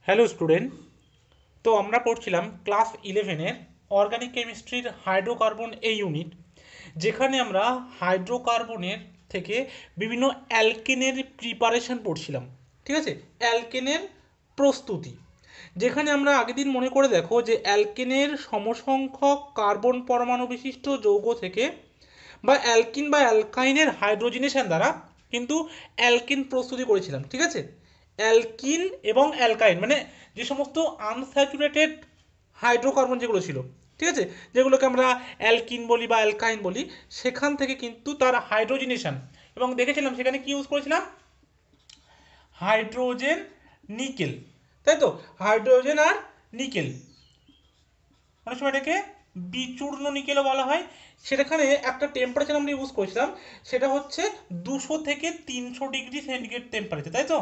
Hello student. তো আমরা পড়ছিলাম ক্লাস 11-এর অর্গানিক কেমিস্ট্রির হাইড্রোকার্বন এই ইউনিট, যেখানে আমরা হাইড্রোকার্বনের থেকে বিভিন্ন অ্যালকেনের প্রিপারেশন পড়ছিলাম। ঠিক আছে, অ্যালকেনের প্রস্তুতি, যেখানে আমরা আগের দিন মনে করে দেখো যে অ্যালকেনের সমসংখ্যক কার্বন পরমাণু বিশিষ্ট যৌগ থেকে বা অ্যালকিন বা অ্যালকাইনের হাইড্রোজেনেশন দ্বারা কিন্তু অ্যালকিন প্রস্তুতি করেছিলাম। ঠিক আছে, অ্যালকিন এবং অ্যালকাইন মানে যে সমস্ত আনস্যাচুরেটেড হাইড্রোকার্বন যেগুলো ছিল, ঠিক আছে, যেগুলোকে আমরা অ্যালকিন বলি বা অ্যালকাইন বলি, সেখান থেকে কিন্তু তার হাইড্রোজেনেশন, এবং দেখেছিলাম সেখানে কি ইউজ করেছিলাম, হাইড্রোজেন নিকেল, তাই তো, হাইড্রোজেন আর নিকেল, অনেক সময় এটাকে বিচূর্ণ নিকেলও বলা হয়। সেখানে একটা টেম্পারেচার আমরা ইউজ করেছিলাম, সেটা হচ্ছে 200 থেকে 300 ডিগ্রি সেন্টিগ্রেড টেম্পারেচার, তাই তো।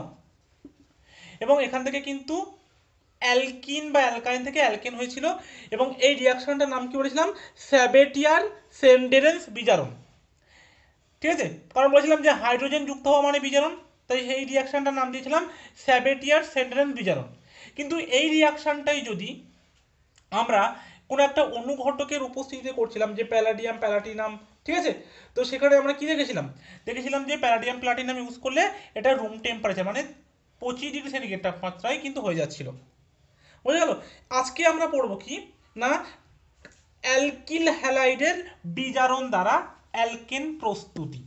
এবং এখান থেকে কিন্তু অ্যালকিন বা অ্যালকাইন থেকে অ্যালকেন হয়েছিল, এবং এই রিয়াকশনটার নাম কি বলেছিলাম, স্যাবেটিয়ার সেন্ডেরেন্স বিজারণ। ঠিক আছে, কারণ বলেছিলাম যে হাইড্রোজেন যুক্ত হওয়া মানে বিজারণ, তাই এই রিয়াকশনটার নাম দিয়েছিলাম স্যাবেটিয়ার সেন্ডেরেন্স বিজারণ। কিন্তু এই রিয়াকশনটাই যদি আমরা কোনো একটা অনুঘটকের উপস্থিতিতে করছিলাম, যে প্যালাডিয়াম প্যালাটিনাম, ঠিক আছে, তো সেখানে আমরা কি দেখেছিলাম যে প্যালাডিয়াম প্লাটিনাম ইউজ করলে এটা রুম টেম্পারেচার মানে 25 ডিগ্রি সেন্টিগ্রেড তাপমাত্রায় কিন্তু হয়ে যাচ্ছিল। বুঝে গেল। আজকে আমরা পড়বো কি না, অ্যালকিল হ্যালাইডের বিজারণ দ্বারা অ্যালকেন প্রস্তুতি।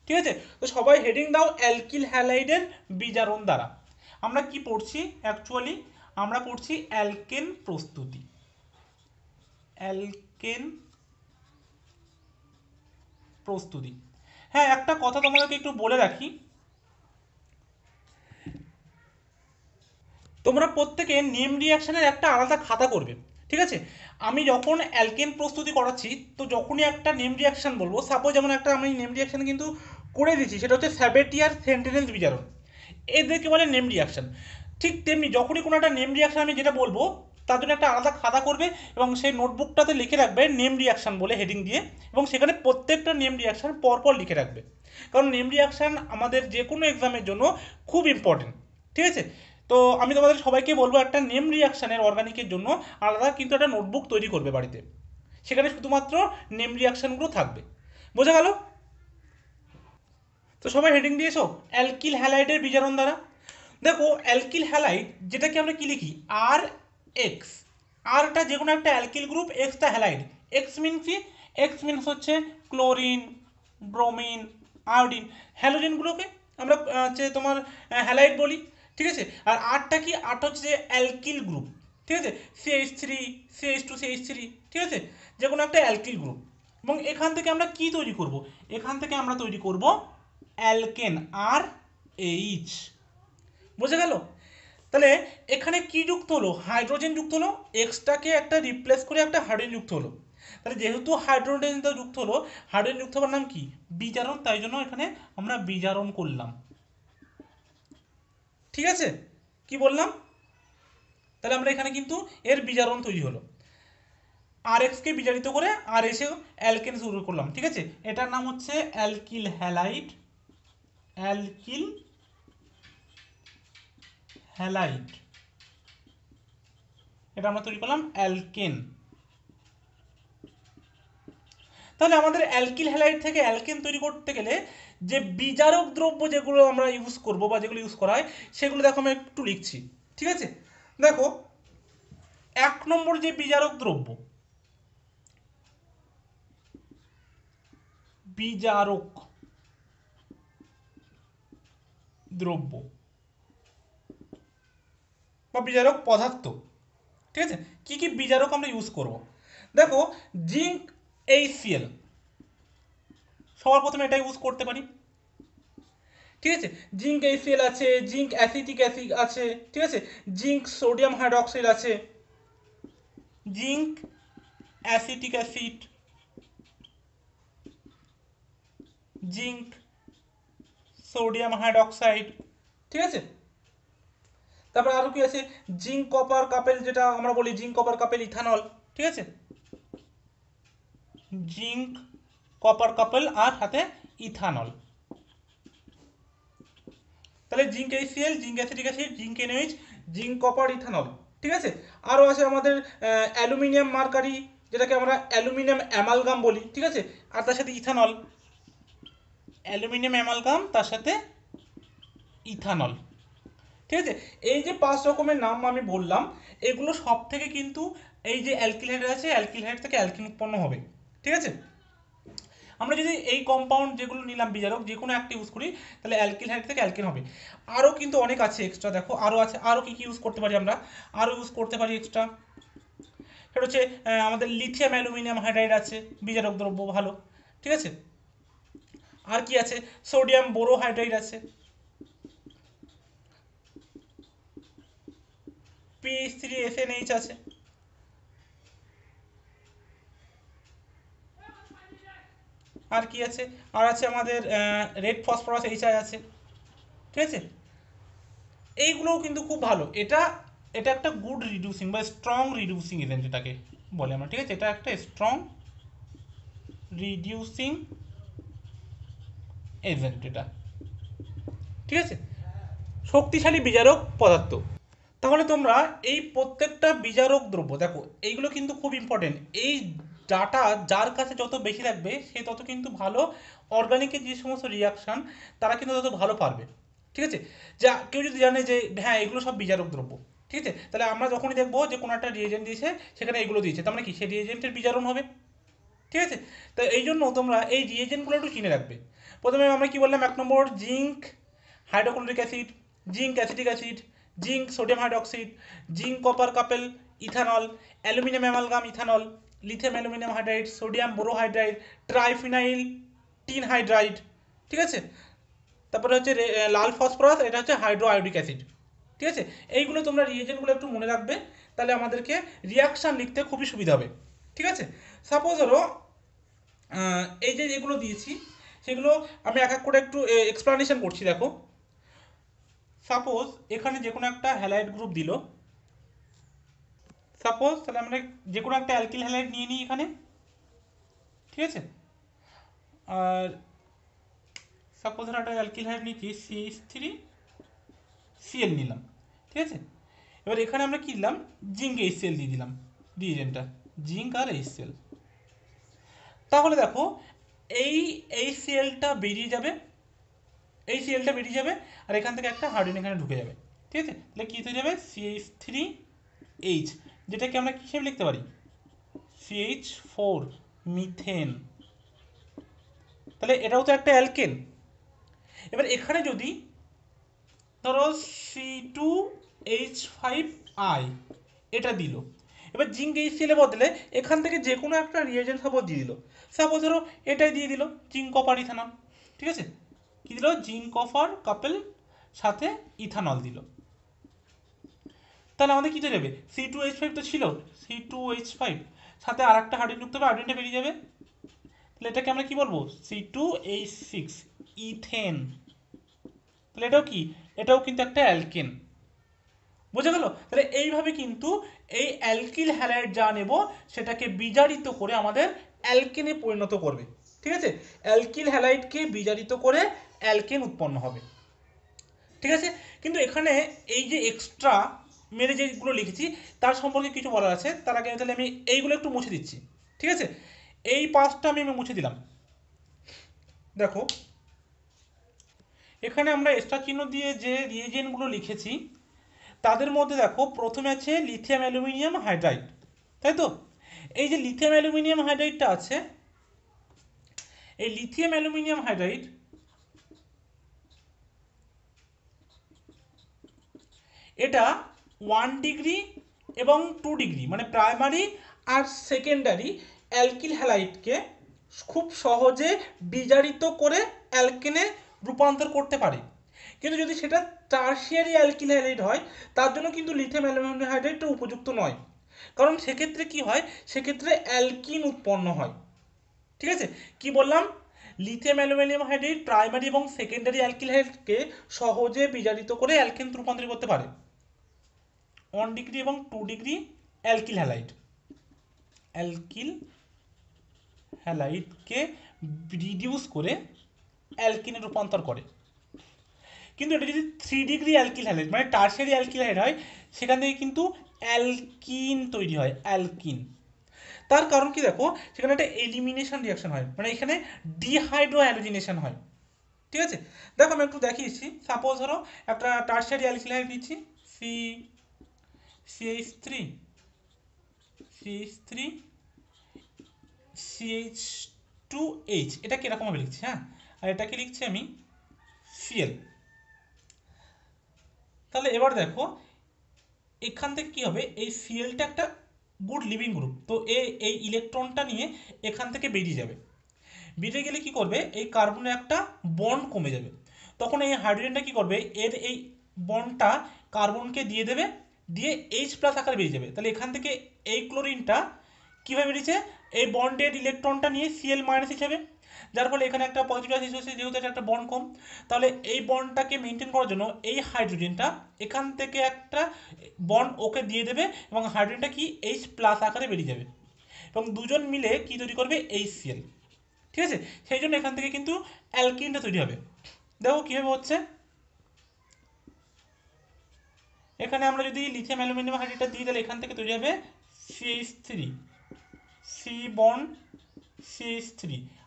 ঠিক আছে, তো সবাই হেডিং দাও, অ্যালকিল হ্যালাইডের বিজারণ দ্বারা। আমরা কি পড়ছি অ্যাকচুয়ালি, আমরা পড়ছি অ্যালকেন প্রস্তুতি, অ্যালকেন প্রস্তুতি। হ্যাঁ, একটা কথা তোমাদেরকে একটু বলে রাখি, তোমরা প্রত্যেকে নেম রিয়াকশনের একটা আলাদা খাতা করবে। ঠিক আছে, আমি যখন অ্যালকেন প্রস্তুতি করাচ্ছি, তো যখনই একটা নেম রিয়াকশন বলবো, সাপোজ যেমন একটা আমি নেম রিয়াকশন কিন্তু করে দিচ্ছি, সেটা হচ্ছে স্যাবেটিয়ার সেন্টেন্স বিজারণ, এদেরকে বলে নেম রিয়াকশন। ঠিক তেমনি যখনই কোনো একটা নেম রিয়াকশন আমি যেটা বলবো, তার জন্য একটা আলাদা খাতা করবে এবং সেই নোটবুকটাতে লিখে রাখবে নেম রিয়াকশন বলে হেডিং দিয়ে, এবং সেখানে প্রত্যেকটা নেম রিয়াকশন পরপর লিখে রাখবে। কারণ নেম রিয়াকশন আমাদের যে কোনো এক্সামের জন্য খুব ইম্পর্টেন্ট। ঠিক আছে, তো আমি তোমাদের সবাইকে বলবো একটা নেম রিয়াকশনের অর্গানিকের জন্য আলাদা কিন্তু একটা নোটবুক তৈরি করবে বাড়িতে, সেখানে শুধুমাত্র নেম রিয়াকশনগুলো থাকবে। বোঝা গেল? তো সবাই হেডিং দিয়েছো, অ্যালকিল হ্যালাইডের বিজারণ দ্বারা। দেখো, অ্যালকিল হ্যালাইড যেটাকে আমরা কি লিখি, আর এক্স, আরটা যে কোনো একটা alkyl group, extra halide. X means কি, এক্স মিনস হচ্ছে ক্লোরিন, ব্রোমিন, আয়োডিন, হ্যালোজেনগুলোকে আমরা হচ্ছে তোমার হ্যালাইড বলি। ঠিক আছে, আর আরটা কি, আরটা হচ্ছে যে অ্যালকিল গ্রুপ। ঠিক আছে, CH3, CH2, CH3, ঠিক আছে, যে কোনো একটা অ্যালকিল গ্রুপ। এবং এখান থেকে আমরা কি তৈরি করব, এখান থেকে আমরা তৈরি করব অ্যালকেন, আর এইচ। বুঝে গেল? তাহলে এখানে কি যুক্ত হলো, হাইড্রোজেন যুক্ত হলো, এক্সটাকে একটা রিপ্লেস করে একটা হাইড্রোজেন যুক্ত হলো। তাহলে যেহেতু হাইড্রোজেনটা যুক্ত হলো, হাইড্রোজেন যুক্ত হওয়ার নাম কি, বিজারণ, তাই জন্য এখানে আমরা বিজারণ করলাম। ঠিক আছে, কি বললাম, তাহলে আমরা এখানে কিন্তু এর বিজারণ তৈরি হলো, আর এক্সকে বিজারিত করে আর এসে অ্যালকেন শুরু করলাম। ঠিক আছে, এটার নাম হচ্ছে অ্যালকিল হ্যালাইড, অ্যালকিল হ্যালাইড, এটা আমরা তৈরি করলাম অ্যালকেন। তাহলে আমাদের অ্যালকিল হ্যালাইড থেকে অ্যালকেন তৈরি করতে গেলে যে বিজারক দ্রব্য যেগুলো আমরা ইউজ করব বা যেগুলো ইউজ করা হয়, সেগুলো দেখো আমি একটু লিখছি। ঠিক আছে, দেখো, 1 নম্বর যে বিজারক দ্রব্য, বিজারক দ্রব্য বা বিজারক পদার্থ, ঠিক আছে, কি কি বিজারক আমরা ইউজ করব, দেখো, জিঙ্ক HCl, সবার প্রথমে এটা ইউজ করতে পারি। ঠিক আছে, জিঙ্ক HCl আছে, জিঙ্ক অ্যাসিটিক অ্যাসিড আছে, ঠিক আছে, জিঙ্ক সোডিয়াম হাইড্রক্সাইড আছে, zinc acetic acid, zinc sodium hydroxide, ঠিক আছে। তারপর আরো কি আছে, জিঙ্ক কপার কাপেল, যেটা আমরা বলি জিঙ্ক কপার কাপেল ইথানল, ঠিক আছে, জিঙ্ক কপার কাপেল আর সাথে ইথানল। তাহলে zinc HCl, zinc acetic acid, zinc NaOH, zinc copper ethanol, ঠিক আছে। আরও আছে আমাদের অ্যালুমিনিয়াম মার্কারি, যেটাকে আমরা অ্যালুমিনিয়াম অ্যামালগাম বলি, ঠিক আছে। আর তার সাথে ইথানল, অ্যালুমিনিয়াম অ্যামালগাম তার সাথে ইথানল, ঠিক আছে। এই যে 5 রকমের নাম আমি বললাম, এগুলো সব থেকে কিন্তু এই যে অ্যালকিল হাইড আছে, অ্যালকিল হাইড থেকে অ্যালকিন উৎপন্ন হবে, ঠিক আছে। আমরা যদি এই কম্পাউন্ড যেগুলো নিলাম বিজারক যে কোনো একটা ইউজ করি, তাহলে অ্যালকিল হাইড থেকে অ্যালকিন হবে। আরও কিন্তু অনেক আছে এক্সট্রা, দেখো আরও আছে। আরও কী কী ইউজ করতে পারি আমরা? আরও ইউজ করতে পারি এক্সট্রা, সেটা হচ্ছে আমাদের লিথিয়াম অ্যালুমিনিয়াম হাইড্রাইড আছে, বিজারক দ্রব্য ভালো, ঠিক আছে। আর কি আছে? সোডিয়াম বোরো হাইড্রাইড আছে, PH3SNH আছে, আর কি আছে? আর আছে আমাদের রেড ফসফরাস HI আছে, ঠিক আছে। এইগুলোও কিন্তু খুব ভালো। এটা এটা একটা গুড রিডিউসিং বা স্ট্রং রিডিউসিং এজেন্ট এটাকে বলে আমরা, ঠিক আছে। এটা একটা স্ট্রং রিডিউসিং এজেন্ট এটা, ঠিক আছে, শক্তিশালী বিজারক পদার্থ। তাহলে তোমরা এই প্রত্যেকটা বিজারক দ্রব্য দেখো, এইগুলো কিন্তু খুব ইম্পর্টেন্ট। এই ডাটা যার কাছে যত বেশি থাকবে সে তত কিন্তু ভালো অর্গানিকের যে সমস্ত রিয়াকশান তারা কিন্তু তত ভালো পারবে, ঠিক আছে। যা কেউ যদি জানে যে হ্যাঁ এগুলো সব বিজারক দ্রব্য, ঠিক আছে, তাহলে আমরা যখনই দেখবো যে কোনো একটা রিয়েজেন্ট দিয়েছে সেখানে এগুলো দিয়েছে, তার মানে কি সেই রিয়েজেন্টের বিজারণ হবে, ঠিক আছে। তো এই জন্য তোমরা এই রিয়েজেন্টগুলো একটু চিনে রাখবে। প্রথমে আমরা কি বললাম? 1 নম্বর zinc hydrochloric acid, zinc acetic acid, zinc sodium hydroxide, zinc copper couple ethanol, aluminium amalgam ethanol, lithium aluminium hydride, sodium borohydride, triphenyl tin hydride, ঠিক আছে। তারপরে হচ্ছে লাল ফসফরাস, এটা হচ্ছে হাইড্রো আয়োডিক অ্যাসিড, ঠিক আছে। এইগুলো তোমরা রিয়েজেন্টগুলো একটু মনে রাখবে, তাহলে আমাদেরকে রিয়াকশান লিখতে খুবই সুবিধা হবে, ঠিক আছে। সাপোজ ধরো এই যে যেগুলো দিয়েছি সেগুলো আমি এক এক করে একটু এক্সপ্লানেশন করছি, দেখো। সাপোজ এখানে যে কোনো একটা হ্যালাইড গ্রুপ দিল, সাপোজ তাহলে আমরা যে কোনো একটা অ্যালকিল হ্যালাইড নিয়ে নিই এখানে, ঠিক আছে। আর সাপোজ একটা অ্যালকিল হ্যালাইড নিচ্ছি CH3Cl নিলাম, ঠিক আছে। এবার এখানে আমরা কি দিলাম? জিঙ্ক HCl দিয়ে দিলাম রিএজেন্টটা, জিঙ্ক আর HCl। তাহলে দেখো এই HClটা বেরিয়ে যাবে, HClটা বেরিয়ে যাবে, আর এখান থেকে একটা হাইড্রোজেন এখানে ঢুকে যাবে, ঠিক আছে। তাহলে কী হয়ে যাবে? CH3H, যেটাকে আমরা কী হিসেবে লিখতে পারি? CH4 methane. তাহলে এটাও তো একটা অ্যালকেন। এবার এখানে যদি ধরো C2H5I এটা দিল, এবার জিঙ্ক HCl এর বদলে এখান থেকে যে কোনো একটা রিয়েজেন্ট সাপোজ দিয়ে দিল, সাপোজ ধরো এটাই দিয়ে দিল জিঙ্ক কপার ইথানল, ঠিক আছে। কি দিল? জিঙ্ক কপার কাপেল সাথে ইথানল দিল। তাহলে আমাদের কী হয়ে যাবে? C2H5 তো ছিল, C2H5 সাথে আর একটা হাইড্রোজেন যুক্ত হবে, হাইড্রোজেনটা বেরিয়ে যাবে। তাহলে এটাকে আমরা কি বলবো? C2H6 ethane. তাহলে এটাও কি? এটাও কিন্তু একটা অ্যালকেন, বোঝা গেল? তাহলে এইভাবে কিন্তু এই অ্যালকিল হ্যালাইড যা নেব সেটাকে বিজারিত করে আমাদের অ্যালকেনে পরিণত করবে, ঠিক আছে। অ্যালকিল হ্যালাইডকে বিজারিত করে অ্যালকেন উৎপন্ন হবে, ঠিক আছে। কিন্তু এখানে এই যে এক্সট্রা মেরে যেগুলো লিখেছি তার সম্পর্কে কিছু বলার আছে। তার আগে তাহলে আমি এইগুলো একটু মুছে দিচ্ছি, ঠিক আছে। এই পাঁচটা আমি মুছে দিলাম। দেখো এখানে আমরা এক্সট্রা চিহ্ন দিয়ে যে রিয়েজেন্টগুলো লিখেছি তাদের মধ্যে দেখো প্রথমে আছে লিথিয়াম অ্যালুমিনিয়াম হাইড্রাইড, তাই তো। এই যে লিথিয়াম অ্যালুমিনিয়াম হাইড্রাইডটা আছে, এই লিথিয়াম অ্যালুমিনিয়াম হাইড্রাইড এটা 1 ডিগ্রি এবং 2 ডিগ্রি মানে প্রাইমারি আর সেকেন্ডারি অ্যালকিল হ্যালাইডকে খুব সহজে বিজারিত করে অ্যালকেনে রূপান্তর করতে পারে। কিন্তু যদি সেটা টারশিয়ারি অ্যালকিল হ্যালাইড হয় তার জন্য কিন্তু লিথিয়াম অ্যালুমিনিয়াম হাইড্রাইডটা উপযুক্ত নয়, কারণ সেক্ষেত্রে কি হয়? সেক্ষেত্রে অ্যালকিন উৎপন্ন হয়, ঠিক আছে। কি বললাম? লিথিয়াম অ্যালুমিনিয়াম হাইড্রাইড প্রাইমারি এবং সেকেন্ডারি অ্যালকিল হ্যালাইডকে সহজে বিজারিত করে অ্যালকেন রূপান্তরিত করতে পারে। 1 ডিগ্রি এবং 2 ডিগ্রি অ্যালকিল হ্যালাইড, অ্যালকিল হ্যালাইডকে রিডিউস করে অ্যালকিনে রূপান্তর করে। কিন্তু এটা যদি 3 ডিগ্রি অ্যালকিল হ্যালাইড মানে টারশিয়ারি অ্যালকিল হ্যালাইড হয়, সেখান থেকে কিন্তু অ্যালকিন তৈরি হয়, অ্যালকিন। তার কারণ কি দেখো, সেখানে একটা এলিমিনেশন রিয়াকশন হয়, মানে এখানে ডিহাইড্রো হ্যালোজিনেশন হয়। ঠিক আছে, দেখো আমি একটু দেখিয়েছি। সাপোজ ধরো একটা টারশিয়ারি অ্যালকিল হ্যালাইড নিচ্ছি, সি CH3 CH3 CH2H, এটা কিরকমভাবে লিখছি, হ্যাঁ, আর এটাকে লিখছি আমি Cl। তাহলে এবার দেখো এখান থেকে কি হবে, এই Clটা একটা গুড লিভিং গ্রুপ, তো এই ইলেকট্রনটা নিয়ে এখান থেকে বেরিয়ে যাবে। বেরিয়ে গেলে কি করবে, এই কার্বনের একটা বন্ড কমে যাবে, তখন এই হাইড্রোজেনটা কি করবে, এর এই বন্ডটা কার্বনকে দিয়ে দেবে, দিয়ে H+ আকারে বেরিয়ে যাবে। তাহলে এখান থেকে এই ক্লোরিনটা কীভাবে বেরিয়েছে, এই বন্ডের ইলেকট্রনটা নিয়ে Cl- হিসেবে, যার ফলে এখানে একটা পজিটিভ চার্জ এসেছে, যেহেতু এটা একটা বন্ড কম। তাহলে এই বন্ডটাকে মেনটেন করার জন্য এই হাইড্রোজেনটা এখান থেকে একটা বন্ড ওকে দিয়ে দেবে, এবং হাইড্রোজেনটা কি H+ আকারে বেরিয়ে যাবে, এবং দুজন মিলে কি তৈরি করবে, HCl। ঠিক আছে, সেই জন্য এখান থেকে কিন্তু অ্যালকিনটা তৈরি হবে। দেখো কীভাবে হচ্ছে, এখানে আমরা যদি লিথিয়াম অ্যালুমিনিয়াম হাইড্রাইডটা দিই, তাহলে এখান থেকে তৈরি হবে CH3, C বন্ড CH3,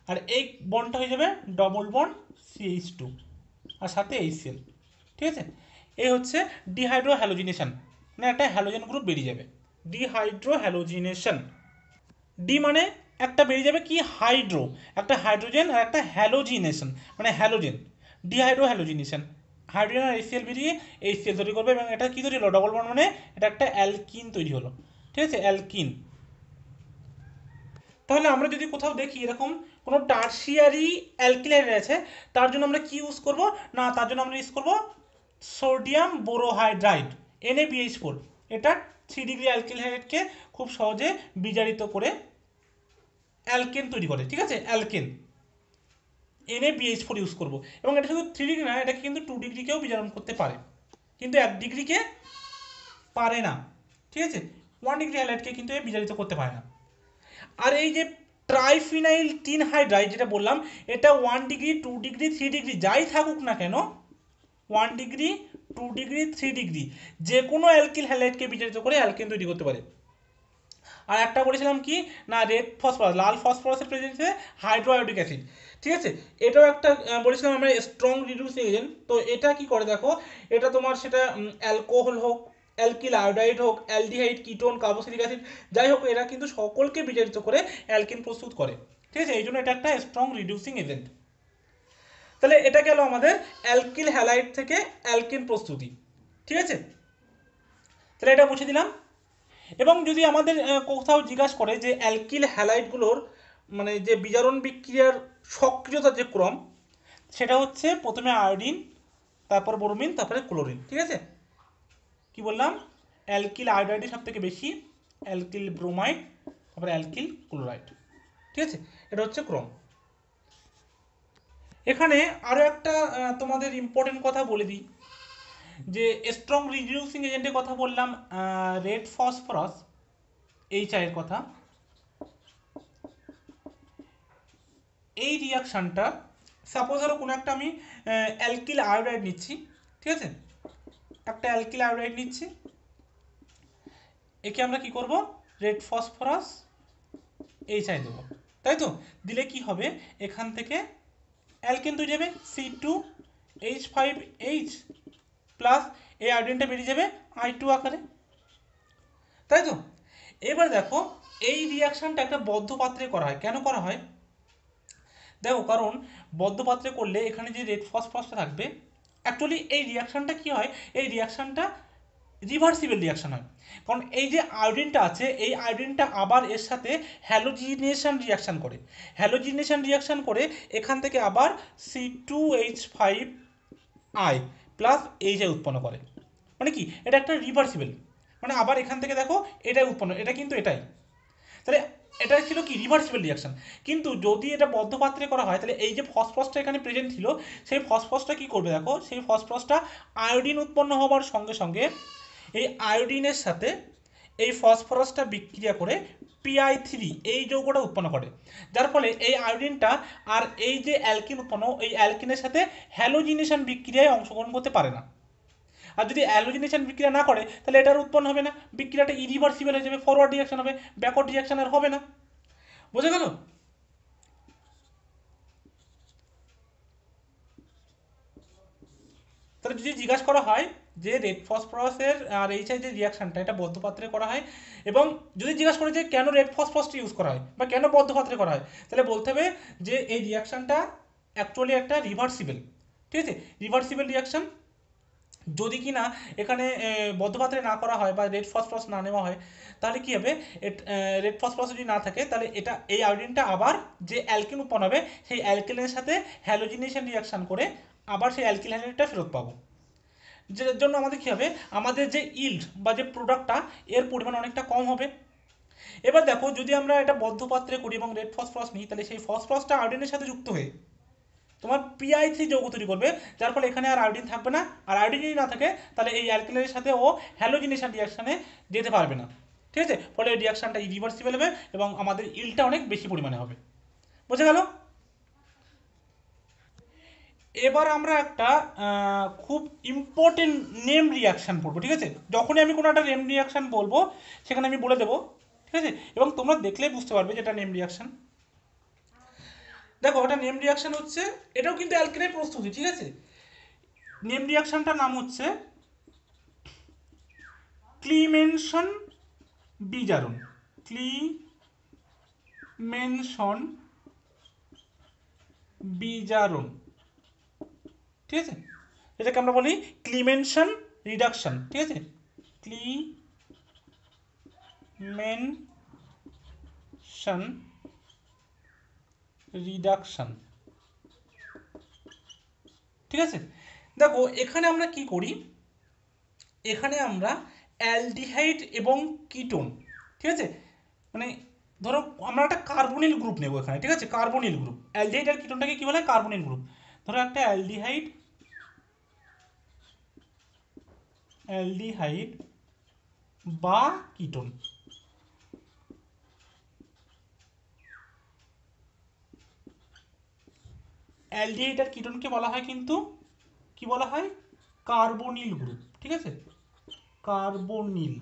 আর এই বন্ডটা হয়ে যাবে ডবল বন্ড CH2, আর সাথে HCl। ঠিক আছে, এই হচ্ছে ডিহাইড্রো হ্যালোজিনেশন, মানে একটা হ্যালোজেন গ্রুপ বেরিয়ে যাবে, ডিহাইড্রো হ্যালোজিনেশন। ডি মানে একটা বেরিয়ে যাবে কি, হাইড্রো, একটা হাইড্রোজেন, আর একটা হ্যালোজিনেশন মানে হ্যালোজেন, ডিহাইড্রো হ্যালোজিনেশন। হাইড্রোজেন আর HCl বেরিয়ে HCl তৈরি করবে, এবং এটা কি তৈরি হলো, ডবল বন্ড, মানে এটা একটা অ্যালকিন তৈরি হলো। ঠিক আছে, অ্যালকিন। তাহলে আমরা যদি কোথাও দেখি এরকম কোনো টারশিয়ারি অ্যালকিলাইড আছে, তার জন্য আমরা কি ইউজ করব না, তার জন্য আমরা ইউজ করব সোডিয়াম বোরোহাইড্রাইড, NaBH4। এটা 3 ডিগ্রি অ্যালকিল হাইড্রাইডকে খুব সহজে বিজারিত করে অ্যালকেন তৈরি করে। ঠিক আছে, অ্যালকেন, NaBH4 ইউজ করব, এবং এটা শুধু 3 ডিগ্রি না, এটাকে কিন্তু 2 ডিগ্রিকেও বিজারণ করতে পারে, কিন্তু 1 ডিগ্রিকে পারে না। ঠিক আছে, 1 ডিগ্রি হ্যালাইডকে কিন্তু বিজারিত করতে পারে না। আর এই যে ট্রাইফিনাইল টিন হাইড্রাইড যেটা বললাম, এটা 1 ডিগ্রি 2 ডিগ্রি 3 ডিগ্রি যাই থাকুক না কেন, 1 ডিগ্রি 2 ডিগ্রি 3 ডিগ্রি যে কোনো অ্যালকিল হ্যালাইডকে বিজারিত করে অ্যালকেন তৈরি করতে পারে। আর একটা বলেছিলাম কি না, রেড ফসফরাস, লাল ফসফরাসের প্রেজেন্সে হাইড্রোআয়োডিক অ্যাসিড। ঠিক আছে, এটাও একটা বলেছিলাম আমরা স্ট্রং রিডিউসিং এজেন্ট। তো এটা কি করে দেখো, এটা তোমার সেটা অ্যালকোহল হোক, অ্যালকিল আয়োডাইড হোক, অ্যালডিহাইড, কিটোন, কার্বোক্সিলিক অ্যাসিড, যাই হোক এরা কিন্তু সকলকে বিজারিত করে অ্যালকিন প্রস্তুত করে। ঠিক আছে, এই জন্য এটা একটা স্ট্রং রিডিউসিং এজেন্ট। তাহলে এটা গেল আমাদের অ্যালকিল হ্যালাইড থেকে অ্যালকিন প্রস্তুতি। ঠিক আছে, তাহলে এটা মুছে দিলাম। এবং যদি আমাদের কোথাও জিজ্ঞাসা করে যে অ্যালকিল হ্যালাইডগুলোর মানে যে বিজারণ বিক্রিয়ার সক্রিয়তার যে ক্রম, সেটা হচ্ছে প্রথমে আয়োডিন, তারপর ব্রোমিন, তারপরে ক্লোরিন। ঠিক আছে, কি বললাম, অ্যালকিল আয়োডাইডই সব থেকে বেশি, অ্যালকিল ব্রোমাইড, তারপরে অ্যালকিল ক্লোরাইড। ঠিক আছে, এটা হচ্ছে ক্রম। এখানে আরও একটা তোমাদের ইম্পর্টেন্ট কথা বলে দিই, যে স্ট্রং রিডিউসিং এজেন্টের কথা বললাম, রেড ফসফরাস এর কথা। এই রিয়াকশানটা সাপোজ ধরো কোনো একটা আমি অ্যালকিল আয়োডাইড নিচ্ছি। ঠিক আছে, একটা অ্যালকিল আয়োডাইড নিচ্ছি, একে আমরা কি করব, রেড ফসফরাস দেবো, তাই তো। দিলে কি হবে, এখান থেকে অ্যালকেন তৈরি যাবে, C2H5H প্লাস এই আয়োডিনটা বেরিয়ে যাবে I2 আকারে, তাই তো। এবার দেখো এই রিয়াকশানটা একটা বদ্ধ পাত্রে করা হয়। কেন করা হয় দেখো, কারণ বদ্ধ পাত্রে করলে এখানে যে রেড ফসফরাসটা থাকবে, অ্যাকচুয়ালি এই রিয়াকশানটা কি হয়, এই রিয়াকশানটা রিভার্সিবল রিয়াকশান হয়। কারণ এই যে আয়োডিনটা আছে, এই আয়োডিনটা আবার এর সাথে হ্যালোজিনেশন রিয়াকশান করে, হ্যালোজিনেশন রিয়াকশান করে এখান থেকে আবার C2H5I প্লাস HI উৎপন্ন করে। মানে কি, এটা একটা রিভার্সিবল, মানে আবার এখান থেকে দেখো এটাই উৎপন্ন, এটা কিন্তু এটাই, তাহলে এটা ছিল কি রিভার্সিবল রিয়াকশন। কিন্তু যদি এটা বদ্ধ পাত্রে করা হয়, তাহলে এই যে ফসফরাসটা এখানে প্রেজেন্ট ছিল, সেই ফসফরাসটা কি করবে দেখো, সেই ফসফরাসটা আয়োডিন উৎপন্ন হওয়ার সঙ্গে সঙ্গে এই আয়োডিনের সাথে এই ফসফরাসটা বিক্রিয়া করে PI3 এই যৌগটা উৎপন্ন করে, যার ফলে এই আয়োডিনটা আর এই যে অ্যালকিন উৎপন্ন, এই অ্যালকিনের সাথে হ্যালোজিনেশন বিক্রিয়ায় অংশগ্রহণ করতে পারে না। আর যদি হ্যালোজিনেশন বিক্রিয়া না করে তাহলে এটার উৎপন্ন হবে না, বিক্রিয়াটা ইরিভার্সিবল হয়ে যাবে, ফরওয়ার্ড রিয়াকশন হবে, ব্যাকওয়ার্ড রিয়াকশন আর হবে না। বোঝা গেল? তাহলে যদি জিজ্ঞাসা করা হয় যে রেড ফসফরাসের আর এইচআই যে রিয়াকশনটা এটা বদ্ধপাত্রে করা হয়, এবং যদি জিজ্ঞাসা করে যে কেন রেড ফসফরাসটা ইউজ করা হয় বা কেন বদ্ধপাত্রে করা হয়, তাহলে বলতে হবে যে এই রিয়াকশনটা অ্যাকচুয়ালি একটা রিভার্সিবল। ঠিক আছে, রিভার্সিবল রিয়াকশন। যদি কি না এখানে বদ্ধপাত্রে না করা হয় বা রেড ফসফরাস না নেওয়া হয়, তাহলে কি হবে, রেড ফসফরাস যদি না থাকে তাহলে এটা এই আয়োডিনটা আবার যে অ্যালকিন উৎপন্ন হবে সেই অ্যালকিনের সাথে হ্যালোজিনেশন রিয়াকশন করে আবার সেই অ্যালকিল হ্যালাইডটা ফেরত পাবো, যার জন্য আমাদের কী হবে, আমাদের যে ইল্ড বা যে প্রোডাক্টটা এর পরিমাণ অনেকটা কম হবে। এবার দেখো যদি আমরা এটা বদ্ধপাত্রে করি এবং রেড ফসফরাস নিই, তাহলে সেই ফসফরাসটা আয়োডিনের সাথে যুক্ত হয়ে তোমার PI3 যৌগ তৈরি করবে, যার ফলে এখানে আর আয়োডিন থাকবে না। আর আয়োডিন যদি না থাকে তাহলে এই অ্যালকিলের সাথে ও হ্যালোজিনেশন রিয়াকশানে যেতে পারবে না। ঠিক আছে, ফলে এই রিয়াকশানটা ইরিভার্সিবল হবে এবং আমাদের ইল্ডটা অনেক বেশি পরিমাণে হবে। বোঝা গেল? এবার আমরা একটা খুব ইম্পর্টেন্ট নেম রিয়াকশান পড়বো। ঠিক আছে, যখনই আমি কোনো একটা নেম রিয়াকশান বলবো সেখানে আমি বলে দেবো। ঠিক আছে, এবং তোমরা দেখলেই বুঝতে পারবে যে এটা নেম রিয়াকশান। দেখো এটা নেম রিয়াকশান হচ্ছে, এটাও কিন্তু অ্যালকিনের প্রস্তুতি। ঠিক আছে, নেম রিয়াকশানটার নাম হচ্ছে ক্লিমেনশন বিজারণ। ক্লিমেনশন বিজারণ। ঠিক আছে, এটাকে আমরা বলি ক্লিমেনশন রিডাকশন। ঠিক আছে, ক্লিমেনশন রিডাকশন। ঠিক আছে, দেখো এখানে আমরা কি করি, এখানে আমরা অ্যালডিহাইড এবং কিটোন, ঠিক আছে, মানে ধরো আমরা একটা কার্বনিল গ্রুপ নেব এখানে। ঠিক আছে, কার্বনিল গ্রুপ, অ্যালডিহাইড আর কিটোনটাকে কি বলে, কার্বনিল গ্রুপ। ধরো একটা অ্যালডিহাইড বা কিটোন। অ্যালডিহাইড আর কিটোনকে বলা হয় কিন্তু কি বলা হয়, কার্বনিল গ্রুপ। ঠিক আছে, কার্বনিল,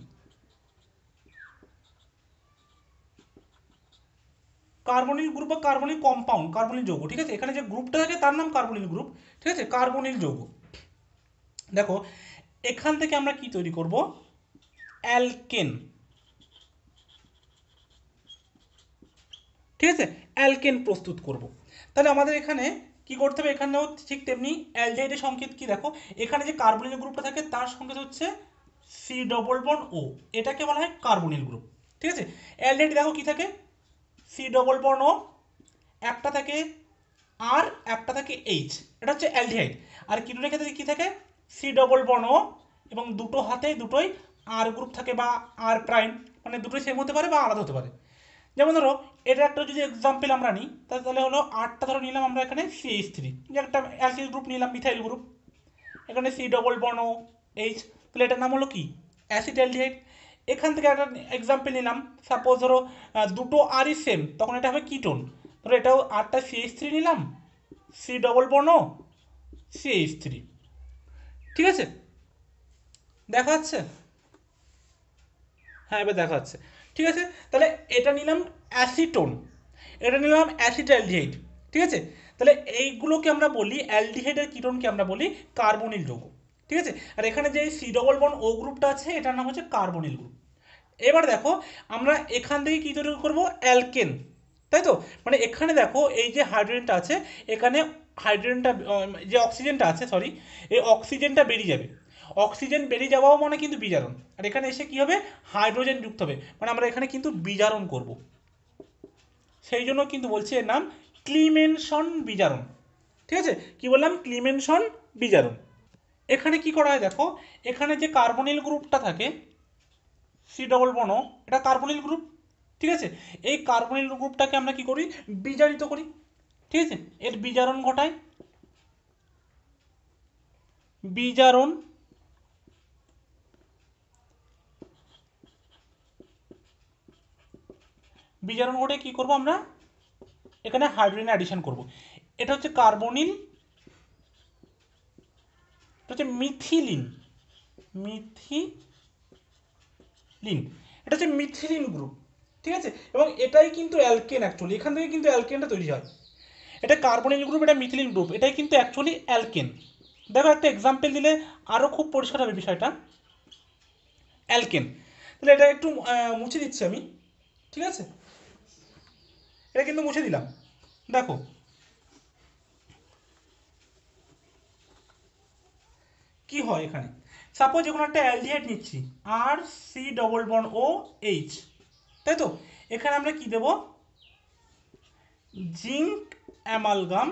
কার্বনিল গ্রুপ বা কার্বনিল কম্পাউন্ড, কার্বনিল যৌগ। ঠিক আছে, এখানে যে গ্রুপটা থাকে তার নাম কার্বনিল গ্রুপ। ঠিক আছে, কার্বনিল যৌগ। দেখো এখান থেকে আমরা কি তৈরি করব, অ্যালকেন। ঠিক আছে, অ্যালকেন প্রস্তুত করব। তাহলে আমাদের এখানে কি করতে হবে, এখানেও ঠিক তেমনি অ্যালডিহাইডের সংকেত কি দেখো, এখানে যে কার্বনিল গ্রুপটা থাকে তার সংকেত হচ্ছে C+O, এটাকে বলা হয় কার্বনিল গ্রুপ। ঠিক আছে, অ্যালডিহাইড দেখো কি থাকে, C+O, একটা থাকে আর একটা থাকে এইচ, এটা হচ্ছে অ্যালডিহাইড। আর কিটোনের ক্ষেত্রে কি থাকে, C+O এবং দুটো হাতে দুটোই আর গ্রুপ থাকে বা আর প্রাইম, মানে দুটোই সেম হতে পারে বা আলাদা হতে পারে। যেমন ধরো এটা একটা যদি এক্সাম্পল আমরা নিই, তাহলে হলো আটটা ধরো নিলাম আমরা এখানে CH3, যে একটা অ্যালকিল গ্রুপ নিলাম, মিথাইল গ্রুপ, এখানে C+H, তাহলে এটার নাম হলো কি, অ্যাসিড অ্যালডিহাইড। এখান থেকে একটা এক্সাম্পল নিলাম, সাপোজ ধরো দুটো আরই সেম, তখন এটা হবে কিটোন। ধরো এটাও আটটা CH3 নিলাম, C+CH3। ঠিক আছে, দেখা যাচ্ছে? হ্যাঁ এবার দেখা যাচ্ছে। ঠিক আছে, তাহলে এটা নিলাম অ্যাসিটোন, এটা নিলাম অ্যাসিড অ্যালডিহাইড। ঠিক আছে, তাহলে এইগুলোকে আমরা বলি অ্যালডিহাইড আর কিটোনকে আমরা বলি কার্বনিল যৌগ। ঠিক আছে, আর এখানে যে C+O গ্রুপটা আছে এটার নাম হচ্ছে কার্বনিল গ্রুপ। এবার দেখো আমরা এখান থেকে কি তৈরি করবো, অ্যালকেন। তাই তো, মানে এখানে দেখো এই যে হাইড্রোজেনটা আছে, এখানে হাইড্রোজেনটা যে অক্সিজেনটা আছে, সরি, এই অক্সিজেনটা বেরিয়ে যাবে। অক্সিজেন বেরিয়ে যাওয়াও মানে কিন্তু বিজারণ, আর এখানে এসে কি হবে, হাইড্রোজেন যুক্ত হবে, মানে আমরা এখানে কিন্তু বিজারণ করব। সেই জন্য কিন্তু বলছি এর নাম ক্লিমেনশন বিজারণ। ঠিক আছে, কি বললাম, ক্লিমেনশন বিজারণ। এখানে কি করা হয় দেখো, এখানে যে কার্বনিল গ্রুপটা থাকে C+O, এটা কার্বনিল গ্রুপ। ঠিক আছে, এই কার্বনিল গ্রুপটাকে আমরা কি করি, বিজারিত করি। ঠিক আছে, এর বিজারণ ঘটায়, বিজারণ। বিজারণ ঘটে কি করব আমরা এখানে হাইড্রোজেন অ্যাডিশন করব। এটা হচ্ছে কার্বনিল, এটা হচ্ছে মিথিলিন, মিথিলিন, এটা হচ্ছে মিথিলিন গ্রুপ, ঠিক আছে। এবং এটাই কিন্তু অ্যালকেন, অ্যাকচুয়ালি এখান থেকে কিন্তু অ্যালকেনটা তৈরি হয়। এটা কার্বনিল গ্রুপ, এটা মিথিলিন গ্রুপ, এটাই কিন্তু অ্যাকচুয়ালি অ্যালকেন। দেখো একটা এক্সাম্পল দিলে আরও খুব পরিষ্কার হবে বিষয়টা। অ্যালকেন, তাহলে এটা একটু মুছে দিচ্ছি আমি, ঠিক আছে। এটা কিন্তু মুছে দিলাম। দেখো কি হয় এখানে, সাপোজ যখন একটা অ্যালডিহাইড নিচ্ছি আর C double bond O H, তাই তো। এখানে আমরা কি দেব, জিঙ্ক অ্যামালগাম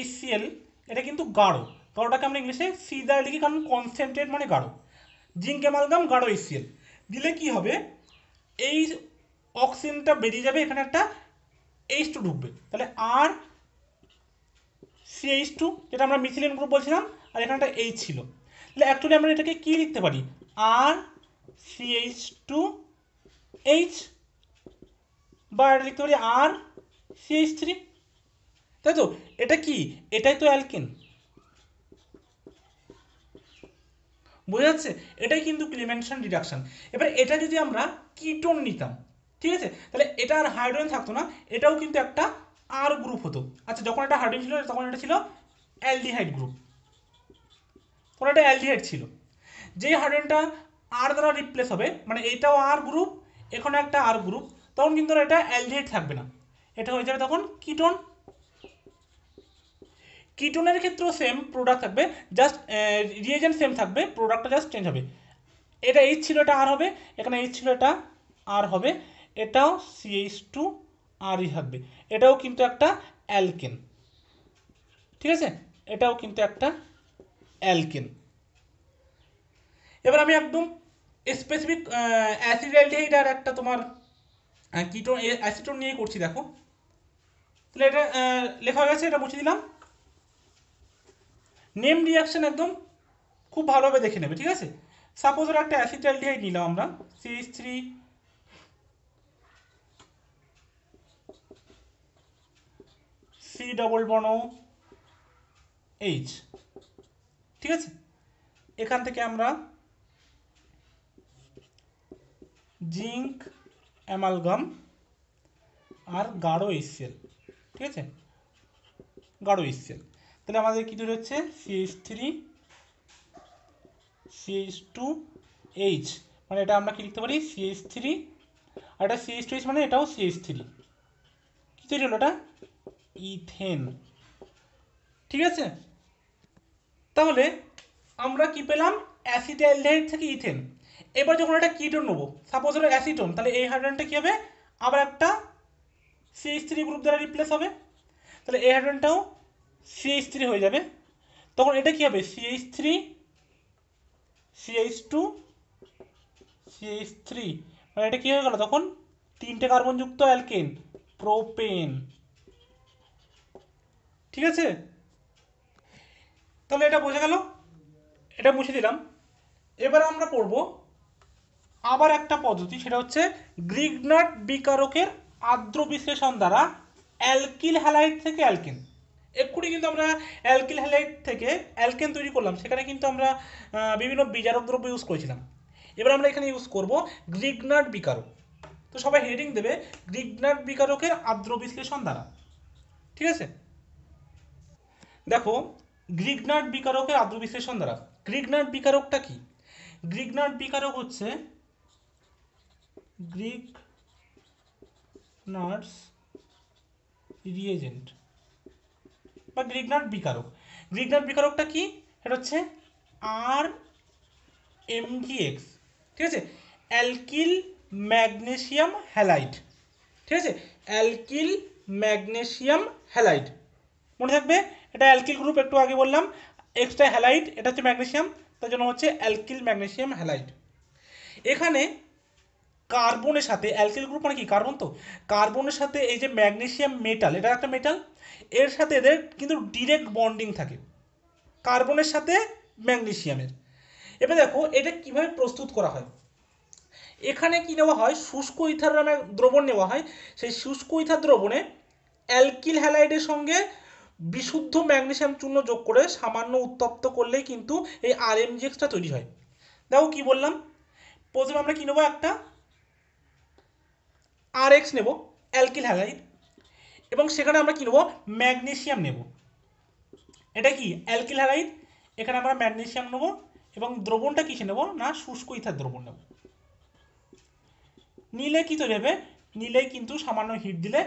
HCl, এটা কিন্তু গাঢ়, গাঢ়টাকে আমরা ইংলিশে সি দ্বারা লিখি কারণ কনসেন্ট্রেট মানে গাঢ়। জিঙ্ক অ্যামালগাম গাঢ় HCl দিলে কি হবে, এই অক্সিজেনটা বেরিয়ে যাবে, এখানে একটা H2 ঢুকবে, তাহলে আর CH2, যেটা আমরা মিথিলিন গ্রুপ বলছিলাম, আর এখানে একটা H ছিল, তাহলে অ্যাকচুয়ালি আমরা এটাকে কি লিখতে পারি, আর CH2H, বা এটা লিখতে পারি আর CH3, তাই তো। এটা কি, এটাই তো অ্যালকেন, বোঝা যাচ্ছে। এটাই কিন্তু ক্লিমেনশন রিডাকশন। এবার এটা যদি আমরা কিটোন নিতাম, ঠিক আছে, তাহলে এটা আর হাইড্রোজেন থাকতো না, এটাও কিন্তু একটা আর গ্রুপ হতো। আচ্ছা যখন এটা হাইড্রোজেন ছিল তখন এটা ছিল অ্যালডিহাইড গ্রুপ, তখন এটা অ্যালডিহাইড ছিল। যেই হাইড্রোজেনটা আর দ্বারা রিপ্লেস হবে, মানে এটাও আর গ্রুপ, এখানে একটা আর গ্রুপ, তখন কিন্তু এটা অ্যালডিহাইড থাকবে না, এটা হয়ে যাবে তখন কিটোন। কিটোনের ক্ষেত্রেও সেম প্রোডাক্ট থাকবে, জাস্ট রিয়েজেন্ট সেম থাকবে, প্রোডাক্টটা জাস্ট চেঞ্জ হবে। এটা এইচ ছিল এটা আর হবে, এখানে এইচ ছিল এটা আর হবে, এটাও CH2 আরই থাকবে, এটাও কিন্তু একটা অ্যালকেন, ঠিক আছে, এটাও কিন্তু একটা অ্যালকেন। এবার আমি একদম স্পেসিফিক অ্যাসিডালডিহাইড আর একটা তোমার কিটোন অ্যাসিটোন নিয়ে করছি, দেখো। তাহলে এটা লেখা হয়ে গেছে, এটা মুছে দিলাম। নেম রিয়াকশন একদম খুব ভালোভাবে দেখে নেবে, ঠিক আছে। সাপোজ ওর একটা অ্যাসিটালডিহাইড নিলাম আমরা, CH3 C ডবল বন্ড ও H, ঠিক আছে। এখান থেকে আমরা জিঙ্ক অ্যামালগাম আর গাঢ় HCl, ঠিক আছে, গাঢ় HCl, তাহলে আমাদের কি তৈরি হচ্ছে CH3 CH2H, মানে এটা আমরা কি লিখতে পারি CH3, আর এটা CH2H মানে এটাও CH3, কি তৈরি হলো এটা ইথেন, ঠিক আছে। তাহলে আমরা কি পেলাম, অ্যাসিটালডিহাইড থেকে ইথেন। এবার যখন একটা কিটোন নেবো, সাপোজ হলো অ্যাসিটোন, তাহলে এই হাইড্রোজেনটা কি হবে, আবার একটা CH3 গ্রুপ দ্বারা রিপ্লেস হবে, তাহলে এই হাইড্রোজেনটাও CH3 হয়ে যাবে, তখন এটা কি হবে CH3 CH2 CH3, মানে এটা কি হয়ে গেল তখন তিনটে কার্বনযুক্ত অ্যালকেন, প্রোপেন, ঠিক আছে। তাহলে এটা বোঝা গেল, এটা মুছে দিলাম। এবার আমরা পড়ব আবার একটা পদ্ধতি, সেটা হচ্ছে গ্রিগনাট বিকারকের আর্দ্র বিশ্লেষণ দ্বারা অ্যালকিল হ্যালাইড থেকে অ্যালকেন। এক্ষুনি কিন্তু আমরা অ্যালকিল হ্যালাইড থেকে অ্যালকেন তৈরি করলাম, সেখানে কিন্তু আমরা বিভিন্ন বিজারক দ্রব্য ইউজ করেছিলাম। এবার আমরা এখানে ইউজ করব গ্রিগনাট বিকারক। তো সবাই হেডিং দেবে গ্রিগনাট বিকারকের আর্দ্র বিশ্লেষণ দ্বারা, ঠিক আছে। দেখো গ্রিগনাট বিকারকের আর্দ্র বিশ্লেষণ দ্বারা, গ্রিগনাট বিকারকটা কি, গ্রিগনাট বিকারক হচ্ছে গ্রিগনাটস রিয়েজেন্ট বা গ্রিগনাট বিকারক। গ্রিগনাট বিকারকটা কি, এটা হচ্ছে RMgX, ঠিক আছে, অ্যালকিল ম্যাগনেসিয়াম হ্যালাইড, ঠিক আছে, অ্যালকিল ম্যাগনেসিয়াম হ্যালাইড, মনে থাকবে এটা অ্যালকিল গ্রুপ, একটু আগে বললাম, এক্সট্রা হ্যালাইড, এটা হচ্ছে ম্যাগনেসিয়াম, তার জন্য হচ্ছে অ্যালকিল ম্যাগনেসিয়াম হ্যালাইড। এখানে কার্বনের সাথে, অ্যালকিল গ্রুপ মানে কি কার্বন, তো কার্বনের সাথে এই যে ম্যাগনেসিয়াম মেটাল, এটা একটা মেটাল, এর সাথে এদের কিন্তু ডিরেক্ট বন্ডিং থাকে, কার্বনের সাথে ম্যাগনেসিয়ামের। এবার দেখো এটা কিভাবে প্রস্তুত করা হয়। এখানে কি নেওয়া হয়, শুষ্ক ইথার নামে দ্রবণ নেওয়া হয়। সেই শুষ্ক ইথার দ্রবণে অ্যালকিল হ্যালাইডের সঙ্গে বিশুদ্ধ ম্যাগনেসিয়াম চূর্ণ যোগ করে সামান্য উত্তপ্ত করলেই কিন্তু এই আরএমজিএক্সটা তৈরি হয়। দেখো কি বললাম, প্রথমে আমরা কি নেবো, একটা আর এক্স নেব, অ্যালকিল হ্যালাইড, এবং সেখানে আমরা কি নেব, ম্যাগনেসিয়াম নেব। এটা কি অ্যালকিল হ্যালাইড, এখানে আমরা ম্যাগনেসিয়াম নেব, এবং দ্রবণটা কিসে নেব না, শুষ্ক ইথার দ্রবণ নেব। নিলে কি তৈরি হবে, নিলেই কিন্তু সামান্য হিট দিলে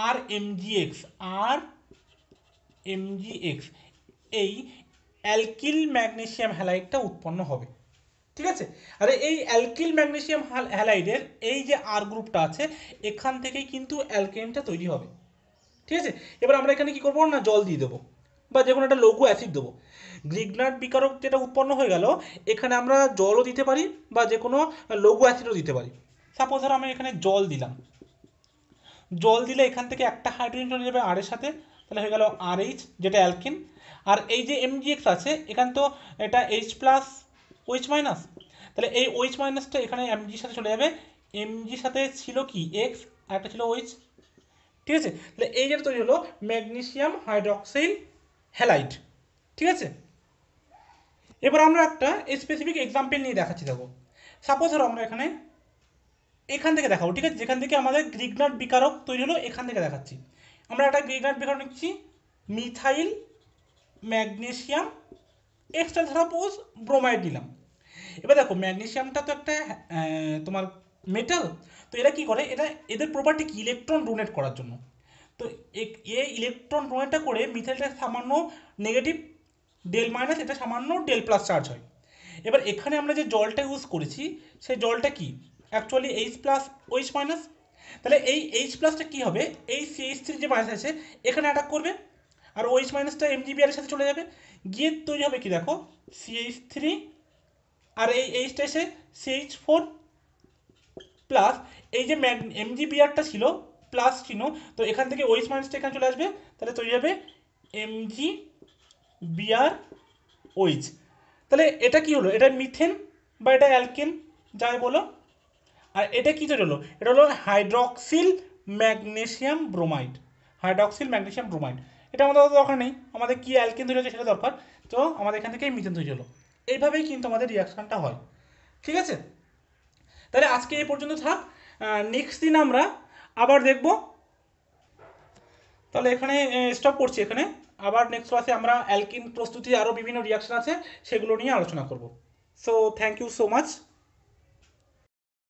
আর এমজিএক্স, আর এমজিএক্স, এই অ্যালকিল ম্যাগনেসিয়াম হ্যালাইডটা উৎপন্ন হবে। ঠিক আছে, আর এই অ্যালকিল ম্যাগনেসিয়াম হ্যালাইডের এই যে আর গ্রুপটা আছে, এখান থেকেই কিন্তু অ্যালকেনটা তৈরি হবে। ঠিক আছে, এবার আমরা এখানে কি করবো না, জল দিয়ে দেবো বা যে কোনো একটা লঘু অ্যাসিড দেবো। গ্রিগনার্ড বিকারক যেটা উৎপন্ন হয়ে গেল, এখানে আমরা জলও দিতে পারি বা যে কোনো লঘু অ্যাসিডও দিতে পারি। সাপোজ ধরো আমি এখানে জল দিলাম, জল দিলে এখান থেকে একটা হাইড্রোজেন চলে যাবে আর এর সাথে, তাহলে হয়ে গেল আর এইচ, যেটা অ্যালকিন। আর এই যে এমজিএক্স আছে, এখানে তো এটা এইচ প্লাস ওইচ মাইনাস, তাহলে এই ওইচ মাইনাসটা এখানে এমজির সাথে চলে যাবে। এমজির সাথে ছিল কি এক্স, আর একটা ছিল ওইচ। ঠিক আছে, তাহলে এই যেটা তৈরি হলো ম্যাগনেসিয়াম হাইড্রক্সাইল হ্যালাইড। ঠিক আছে, এবার আমরা একটা স্পেসিফিক এক্সাম্পল নিয়ে দেখাচ্ছি। দেখো সাপোজ ধরো আমরা এখানে এখান থেকে দেখাবো। ঠিক আছে, যেখান থেকে আমাদের গ্রিগনার্ড বিকারক তৈরি হলো এখান থেকে দেখাচ্ছি। আমরা একটা গ্রিগনার্ড বিকারক নিচ্ছি, methyl magnesium extra suppose bromide নিলাম। এবার দেখো ম্যাগনেসিয়ামটা তো একটা তোমার মেটাল, তো এরা কি করে, এরা এদের প্রপার্টি কি, ইলেকট্রন ডোনেট করার জন্য। তো এই ইলেকট্রন ডোনেটটা করে মিথাইলটা সামান্য নেগেটিভ ডেল মাইনাস, এটা সামান্য ডেল প্লাস চার্জ হয়। এবার এখানে আমরা যে জলটা ইউজ করেছি, সেই জলটা কি actually H plus OH minus. তাহলে এই এইচ প্লাসটা কী হবে, এই সিএইচ থ্রি যে মাইনাস আছে এখানে অ্যাটাক করবে, আর ওইচ মাইনাসটা এমজিবিআর এর সাথে চলে যাবে, গিয়ে তৈরি হবে কি দেখো সিএইচ থ্রি, আর এই এইচটা এসে সিএইচ ফোর প্লাস, এই যে এমজিবিআরটা ছিল প্লাস চিহ্ন, তো এখান থেকে ওইচ মাইনাসটা এখানে চলে আসবে, তাহলে তৈরি হবে এমজি বিআর ওইচ। তাহলে এটা কি হলো, এটা মিথেন বা এটা অ্যালকেন যাই বলো। আর এটা কি তৈরি হলো, এটা হলো hydroxyl magnesium bromide, hydroxyl magnesium bromide. এটা আমাদের দরকার নেই, আমাদের কি অ্যালকেন তৈরি হচ্ছে সেটা দরকার। তো আমাদের এখান থেকেই মিথেন তৈরি হলো। এইভাবেই কিন্তু আমাদের রিয়াকশনটা হয়। ঠিক আছে, তাহলে আজকে এই পর্যন্ত থাক, নেক্সট দিন আমরা আবার দেখব। তাহলে এখানে স্টপ করছি এখানে, আবার নেক্সট ক্লাসে আমরা অ্যালকিন প্রস্তুতি আরও বিভিন্ন রিয়াকশন আছে সেগুলো নিয়ে আলোচনা করব। So thank you so much.